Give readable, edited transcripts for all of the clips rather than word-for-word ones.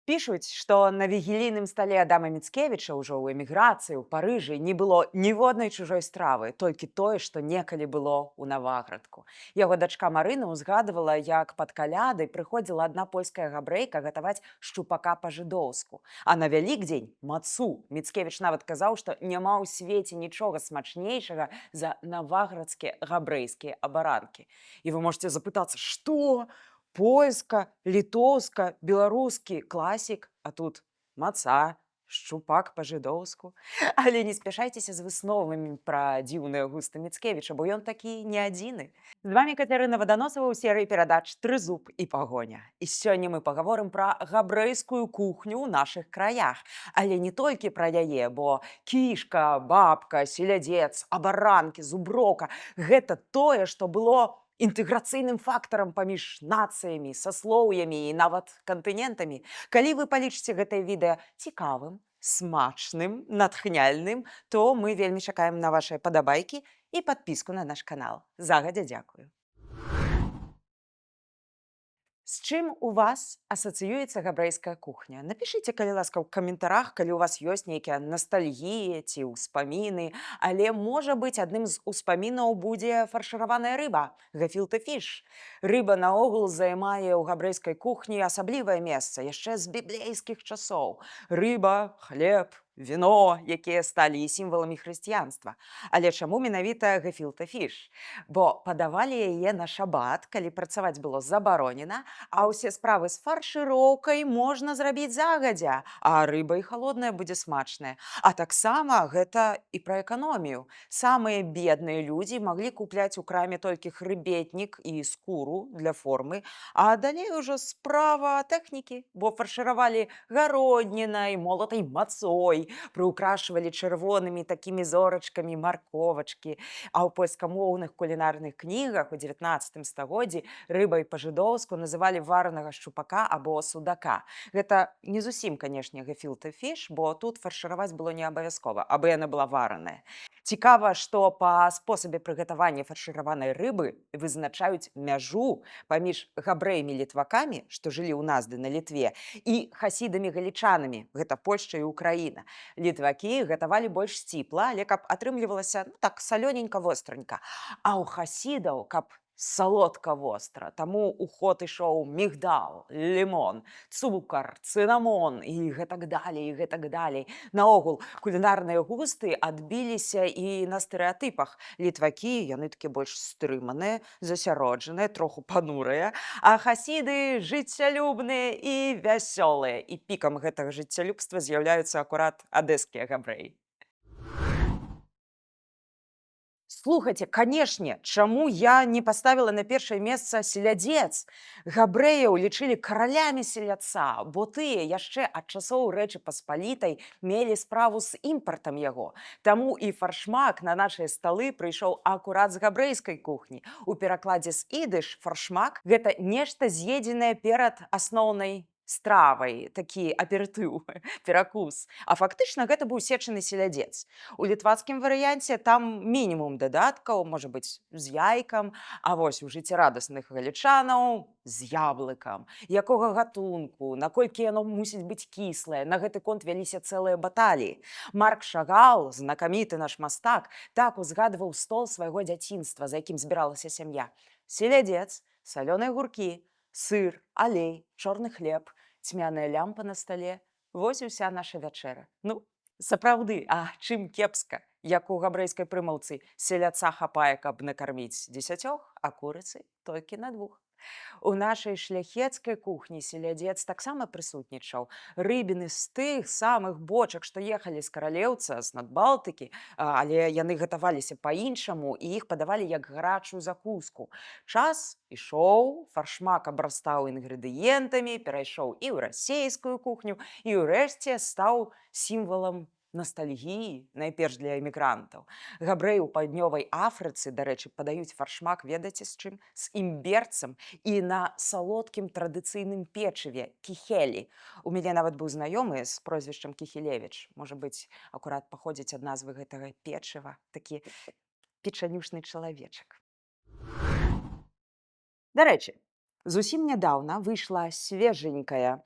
Пішуць, што на вігілійным стале Адама Міцкевіча ўжо ў эміграцыі ў Парыжы не было ніводнай чужой стравы, толькі тое, што некалі было ў Наваградку. Яго дачка Марына ўзгадывала, як пад калядай прыходзіла адна польская габрэйка гатаваць шчупака па-жыдоўску. А на Вялікдзень мацу. Міцкевіч нават казаў, што няма ў свеце нічога смачнейшага за наваградскія габрэйскія абаранкі. І вы можете запытацца, што? Польска, літоўска, беларускі класік, а тут маца, шчупак па-жыдоўску. Але не спяшайцеся з высновамі пра дзіўныя густы Міцкевіча, бо ён такі не адзіны. З вами Катерина Ваданосова ў серыі перадач «Трызуб і пагоня». І сёння мы пагаворым пра габрэйскую кухню ў нашых краях. Але не толькі пра яе, бо кішка, бабка, селядзец, абаранкі, зуброка – гэта тое, што было інтэграцыйным фактарам паміж нацыямі, саслоўямі і нават кантынентамі. Калі вы палічыце гэтае відэа цікавым, смачным, натхняльным, то мы вельмі чакаем на вашыя падабайкі і падпіску на наш канал. Загадзя дзякую. З чым у вас асацыюецца габрэйская кухня? Напішыце, калі ласка, ў каментарах, калі ў вас ёсць нейкія настальгіі ці ўспаміны, але, можа быць, адным з успамінаў будзе фаршыраваная рыба, гефілтэ фіш. Рыба наогул займае ў габрэйскай кухні асаблівае месца яшчэ з біблейскіх часоў. Рыба, хлеб, віно, якія сталі сімваламі хрысціянства. Але чаму менавіта гефілтэ фіш? Бо падавалі яе на шабат, калі працаваць было забаронена, а ўсе справы з фаршыроўкай можна зрабіць загадзя, а рыба і халодная будзе смачная. А таксама гэта і пра эканомію. Самыя бедныя людзі маглі купляць у краме толькі хрыбетнік і скуру для формы, а далей ужо справа тэхнікі, бо фаршыравалі гароднінай, молатай мацой, прыўкрашвалі чырвонымі такімі зорачкамі марковачкі. А ў польскамоўных кулінарных кнігах у 19 стагоддзі рыбай па-жыдоўску называлі варанага шчупака або судака. Гэта не зусім, канешне, гефілтэ фіш, бо тут фаршыраваць было не абавязкова, абы яна была вараная. Цікава, што па спосабе прыгатавання фаршыраванай рыбы вызначаюць мяжу паміж габрэямі-літвакамі, што жылі ў нас ды на Літве, і хасідамі-галічанамі, гэта Польшча і Украіна. Літвакі гатавалі больш сціпла, але каб атрымлівалася так салёненька-востранька. А ў хасідаў, каб салодка-востра, таму у ход ішоў мігдал, лімон, цукар, цынамон і гэтак далей, і гэтак далей. Наогул, кулінарныя густы адбіліся і на стэрэатыпах. Літвакі, яны такі больш стрыманыя, засяроджаныя, троху панурыя, а хасіды жыццялюбныя і вясёлыя. І пікам гэтага жыццялюбства з'яўляюцца акурат адэскія габрэі. Слухайце, канешне, чаму я не паставіла на першае месца селядзец? Габрэяў лічылі каралямі селядца, бо тыя яшчэ ад часоў Рэчы Паспалітай мелі справу з імпартам яго. Таму і фаршмак на нашыя сталы прыйшоў акурат з габрэйскай кухні. У перакладзе з ідыш фаршмак – гэта нешта з'едзенае перад асноўнай стравай, такі аперытыў, перакус. А фактычна гэта быў сечаны селядзец. У літвацкім варыянце там мінімум дадаткаў, можа быць, з яйкам, а вось у жыццярадасных галічанаў з яблыкам. Якога гатунку, наколькі яно мусіць быць кіслае, на гэты конт вяліся цэлыя баталіі. Марк Шагал, знакаміты наш мастак, так узгадваў стол свайго дзяцінства, за якім збіралася сям'я. Селядзец, салёныя гуркі, сыр, алей, чорны хлеб, цьмяная лямпа на стале. Вось і ўся наша вячэра. Ну, сапраўды, а чым кепска? Як у габрэйскай прымаўцы, селядца хапае, каб накарміць 10, а курыцы толькі на 2. У нашай шляхецкай кухні селядзец таксама прысутнічаў. Рыбіны з тых самых бочак, што ехалі з каралеўца, з надбалтыкі, але яны гатаваліся па-іншаму і іх падавалі як гарачую закуску. Час ішоў, фаршмак абрастаў інгрэдыентамі, перайшоў і ў расейскую кухню, і ўрэшце стаў сімвалам настальгіі, найперш для эмігрантаў. Габрэі ў паўднёвай Афрыцы, дарэчы, падаюць фаршмак, ведаеце з чым? З імберцам і на салодкім традыцыйным печыве кіхелі. У мяне нават быў знаёмы з прозвішчам Кіхелевіч. Можа быць, акурат паходзіць ад назвы гэтага печыва, такі печанюшны чалавечак. Дарэчы, зусім нядаўна выйшла свеженькая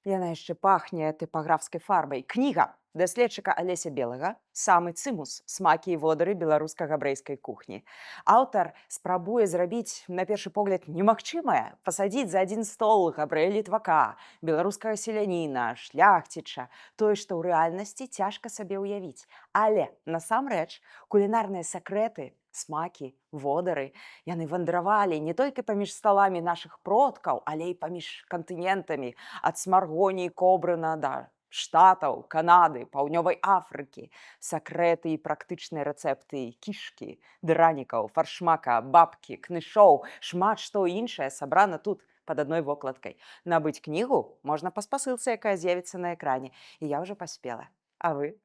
Яна яшчэ пахне тыпаграфскай фарбай. Кніга даследчыка Алеся Белага самы цымус смакі і водары беларуска-габрэйскай кухні. Аўтар спрабуе зрабіць на першы погляд немагчымае, пасадзіць за адзін стол габрэя літвака, беларускага селяніна, шляхціча, тое, што ў рэальнасці цяжка сабе ўявіць. Але насамрэч кулінарныя сакрэты, смакі, водары, яны вандравалі не толькі паміж сталамі нашых продкаў, але і паміж кантынентамі, ад Смаргоніі, Кобрына да Штатаў, Канады, Паўднёвай Афрыкі. Сакрэты і практычныя рэцэпты кішкі, дранікаў, фаршмака, бабкі, кнышоў, шмат што іншае сабрана тут пад адной вокладкай. Набыць кнігу можна па спасылцы, якая з'явіцца на экране. І я ўжо паспела. А вы?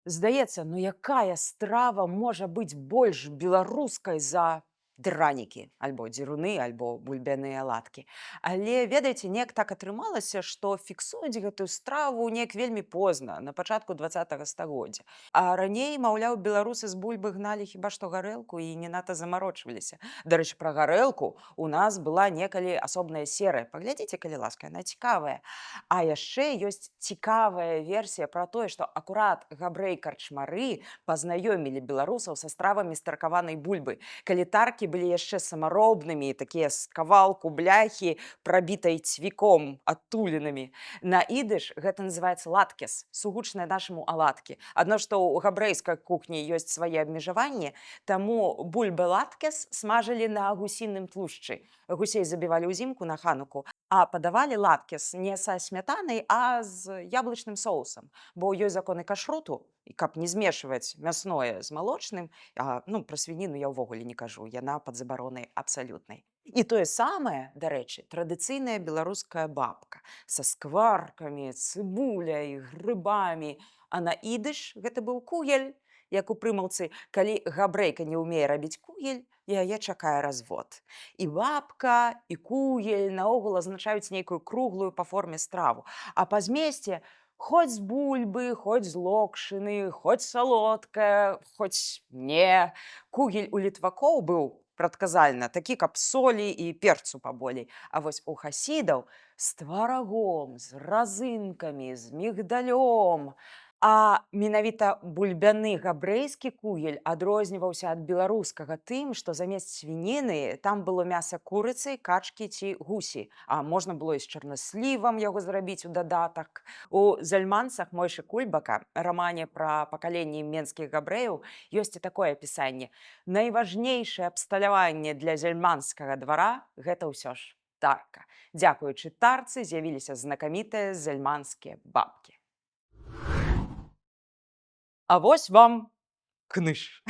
Здаецца, ну якая страва можа быць больш беларускай за дранікі, альбо дзіруны, альбо бульбяныя аладкі. Але ведаеце, неяк так атрымалася, што фіксуюць гэтую страву неяк вельмі позна, на пачатку 20 стагоддзя. А раней, маўляў, беларусы з бульбы гналі хіба што гарэлку і не надта замарочваліся. Дарэчы, пра гарэлку у нас была некалі асобная серыя. Паглядзіце, калі ласка, яна цікавая. А яшчэ ёсць цікавая версія пра тое, што акурат габрэй-карчмары пазнаёмілі беларусаў са стравамі старкаванай бульбы. Калі таркі былі яшчэ самаробнымі, такія з кавалку бляхі, прабітай цвіком, адтулінамі. На ідыш гэта называецца латкес, сугучнае нашаму аладкі. Адно, што ў габрэйскай кухні ёсць свае абмежаванні, таму бульба-латкес смажылі на гусіным тлушчы. Гусей забівалі ўзімку на хануку, а падавалі латкес не са смятанай, а з яблычным соусам. Бо ёсць законы кашруту, і каб не змешваць мясное з малочным, пра свініну я ўвогуле не кажу, яна пад забаронай абсалютнай. І тое самае, дарэчы, традыцыйная беларуская бабка са скваркамі, цыбуляй, грыбамі. А на ідыш гэта быў кугель, як у прымаўцы, калі габрэйка не ўмее рабіць кугель, яе чакае развод. І бабка, і кугель наогул азначаюць нейкую круглую па форме страву. А па змесце хоць з бульбы, хоць з локшыны, хоць салодкая, хоць не. Кугель у літвакоў быў прадказальна такі, каб солі і перцу паболей. А вось у хасідаў з тварагом, з разынкамі, з мігдалём. А менавіта бульбяны габрэйскі кугель адрозніваўся ад беларускага тым, што замест свініны там было мяса курыцы, качкі ці гусі. А можна было і з чарнаслівам яго зрабіць у дадатак. У «Зальманцах» Мойшы Кульбака, рамане пра пакаленні менскіх габрэяў, ёсць і такое апісанне. Найважнейшае абсталяванне для зальманскага двара – гэта ўсё ж тарка. Дзякуючы тарцы з'явіліся знакамітыя зальманскія бабкі. А вось вам кныш.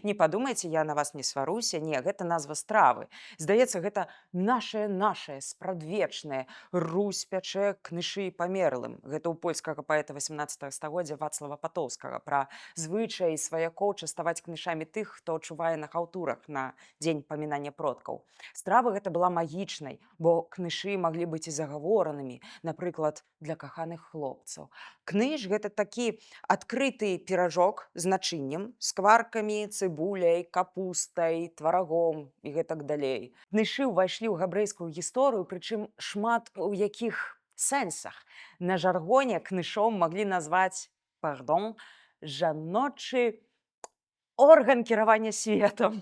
Не падумайце, я на вас не сваруся, не, гэта назва стравы. Здаецца, гэта нашае спрадвечнае. Русь пячэ кнышы памерлым. Гэта ў польскага паэта 18 стагоддзя Вацлава Патоўскага пра звычай сваякоў частаваць кнышамі тых, хто адчувае на хаўтурах на дзень памінання продкаў. Страва гэта была магічнай, бо кнышы маглі быць і загаворанымі, напрыклад, для каханых хлопцаў. Кныш гэта такі адкрыты піражок з начыннем, скваркамі, цыбуляй, капустай, тварагом і гэтак далей. Кнышы ўвайшлі ў габрэйскую гісторыю, прычым шмат у якіх сэнсах. На жаргоне кнышом маглі назваць, жаночы орган кіравання светам.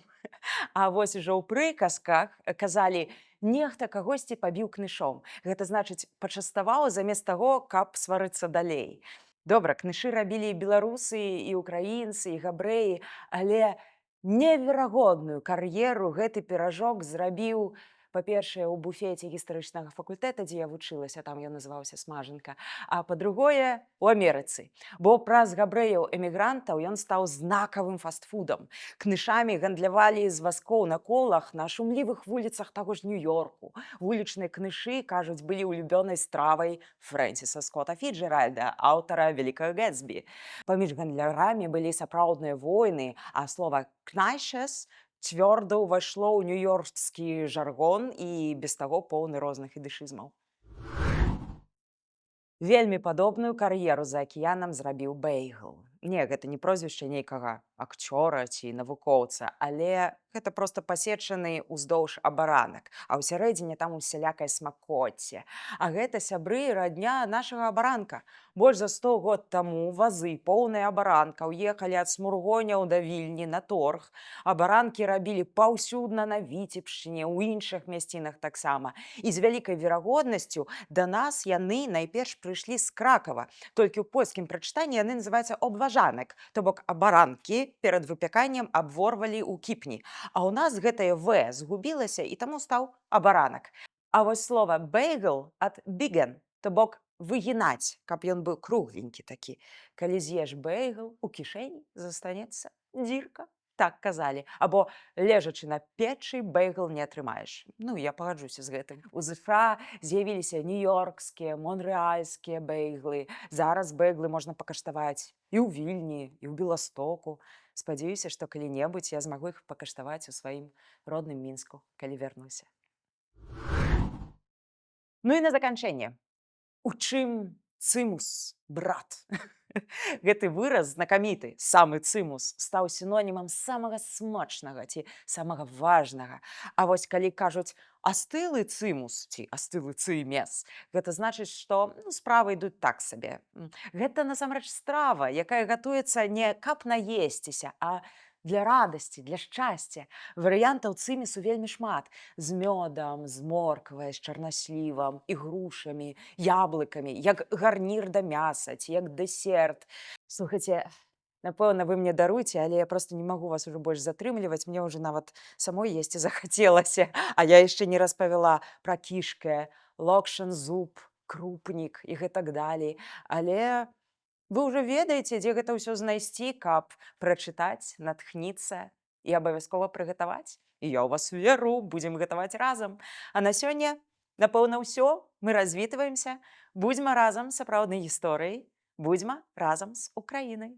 А вось ужо ў прыказках казалі, нехта кагосьці пабіў кнышом. Гэта значыць, пачаставаў замест таго, каб сварыцца далей. Добра, кнышы рабілі і беларусы, і украінцы, і габрэі, але неверагодную кар'еру гэты піражок зрабіў, па-першае, у буфеце гістарычнага факультэта, дзе я вучылася, там ён называўся «Смажанка», а па-другое, у Амерыцы. Бо праз габрэяў-эмігрантаў ён стаў знакавым фастфудам. Кнышамі гандлявалі з вазкоў на колах на шумлівых вуліцах таго ж Нью-Йорку. Вулічныя кнышы, кажуць, былі улюбёнай стравай Фрэнсіса Скотта Фіджэральда, аўтара «Вялікага Гэтсбі». Паміж гандлярамі былі сапраўдныя войны, а слова «кнайшэс» цвёрда ўвайшло ў нью-йоркскі жаргон і без таго поўны розных ідышызмаў. Вельмі падобную кар'еру за акіянам зрабіў Бэйгл. Не, гэта не прозвішча нейкага акцёра ці навукоўца, але гэта проста пасечаны ўздоўж абаранак, а ўсярэдзіне там усялякае смакоце. А гэта сябры і радня нашага абаранка. Больш за 100 год таму вазы, поўныя абаранкаў, ехалі ад Смургоняў да Вільні на торг. Абаранкі рабілі паўсюдна на Віцебшчыне, у іншых мясцінах таксама. І з вялікай верагоднасцю да нас яны найперш прыйшлі з Кракава. Толькі ў польскім прачытанні яны называюцца обважанак, то бок абаранкі перад выпяканнем абворвалі ў кіпні. А ў нас гэтае «в» згубілася, і таму стаў абаранак. А вось слова «бейгл» ад «биген», то бок выгінаць, каб ён быў кругленькі такі. Калі з'еш бейгл, у кішэні застанецца дзірка. Так казалі. Або лежачы на печы бейгл не атрымаеш. Ну, я пагаджуся з гэтым. У ЗША з'явіліся нью-йоркскія, монрэальскія бейглы. Зараз бейглы можна пакаштаваць і ў Вільні, і ў Беластоку. Спадзяюся, што калі-небудзь я змагу іх пакаштаваць у сваім родным Мінску, калі вярнуся. Ну і на заканчэнне. У чым цымус, брат? Гэты выраз знакаміты, самы цымус, стаў сінонімам самага смачнага ці самага важнага. А вось калі кажуць астылы цымус ці астылы цымес, гэта значыць, што справы ідуць так сабе. Гэта насамрэч страва, якая гатуецца не каб наесціся, а для радасці, для шчасця. Варыянтаў цымісу вельмі шмат. З мёдам, з морквай, з чарнаслівам, і грушамі, яблыкамі, як гарнір да мяса ці як дэсерт. Слухайце, напэўна, вы мне даруйце, але я проста не магу вас ужо больш затрымліваць. Мне ўжо нават самой есці захацелася. А я яшчэ не распавяла пра кішкае, локшан зуб, крупнік і гэтак далей. Але вы ўжо ведаеце, дзе гэта ўсё знайсці, каб прачытаць, натхніцца і абавязкова прыгатаваць. І я ў вас веру, будзем гатаваць разам. А на сёння, напэўна, ўсё. Мы развітваемся. Будзьма разам з сапраўднай гісторыяй. Будзьма разам з Украінай.